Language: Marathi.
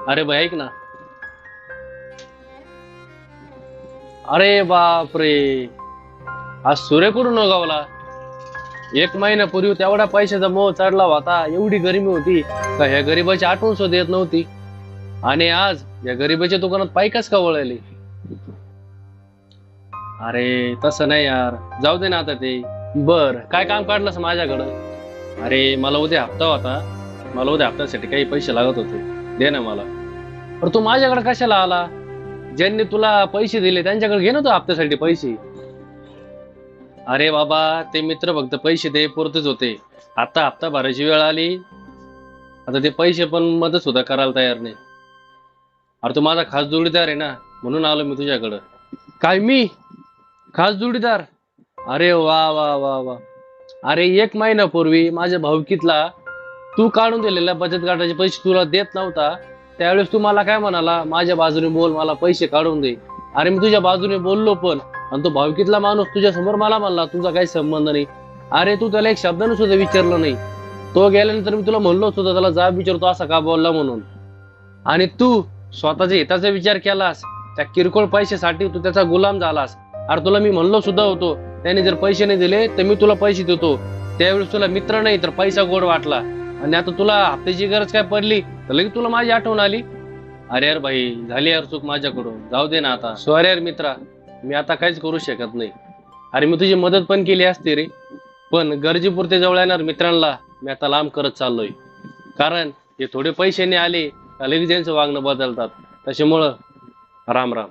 अरे भाई ऐक ना. अरे बापरे, आज सूर्य कुठून उगवला? 1 महिन्यापूर्वी तेवढ्या पैशाचा मोह चढला होता, एवढी गरमी होती का ह्या गरीबाची आठवण सुद्धा येत नव्हती. आणि आज या गरीबाच्या दुकानात पायकाच का वळली? अरे तसं नाही यार, जाऊ दे ना आता ते. बर, काय काम काढलंस माझ्याकडं? अरे मला उद्या हप्ता होता, मला उद्या हप्त्यासाठी काही पैसे लागत होते, दे ना मला. पण तू माझ्याकडे कशाला आला? ज्यांनी तुला पैसे दिले त्यांच्याकडे घे ना तू हप्त्यासाठी पैसे. अरे बाबा, ते मित्र फक्त पैसे दे पुरतेच होते. आता हप्ता भरायची वेळ आली, आता ते पैसे पण मदत सुद्धा करायला तयार नाही. अरे तू माझा खास जोडीदार आहे ना, म्हणून आलो मी तुझ्याकडं. काय मी खास जोडीदार? अरे वा वा वा वा. अरे 1 महिन्यापूर्वी माझ्या भाऊकीतला तू काढून दिलेल्या बचत गटाचे पैसे तुला देत नव्हता, त्यावेळेस तू मला काय म्हणाला, माझ्या बाजूने बोल, मला पैसे काढून दे. अरे मी तुझ्या बाजूने बोललो पण, आणि तो भावकीतला माणूस तुझ्या समोर मला म्हणला तुझा काही संबंध नाही. अरे तू त्याला एक शब्दाने सुद्धा विचारलं नाही. तो गेल्यानंतर मी तुला म्हणलो सुद्धा त्याला जाब विचारतो असा का बोलला म्हणून. आणि तू स्वतःच्या हिताचा विचार केलास, त्या किरकोळ पैशासाठी तू त्याचा गुलाम झालास. अरे तुला मी म्हणलो सुद्धा होतो, त्याने जर पैसे नाही दिले तर मी तुला पैसे देतो. त्यावेळेस तुला मित्र नाही तर पैसा गोड वाटला, आणि आता तुला हप्त्याची गरज काय पडली तर लगेच तुला माझी आठवण आली. अरे यार भाई, झाली यार चूक माझ्याकडून, जाऊ दे ना आता. सॉरी यार मित्रा, मी आता काहीच करू शकत नाही. अरे मी तुझी मदत पण केली असती रे, पण गरजेपुरते जवळ येणार मित्रांना मी आता लांब करत चाललोय. कारण हे थोडे पैशाने आले का लगेच त्यांचं वागणं बदलतात. त्याच्यामुळं राम राम.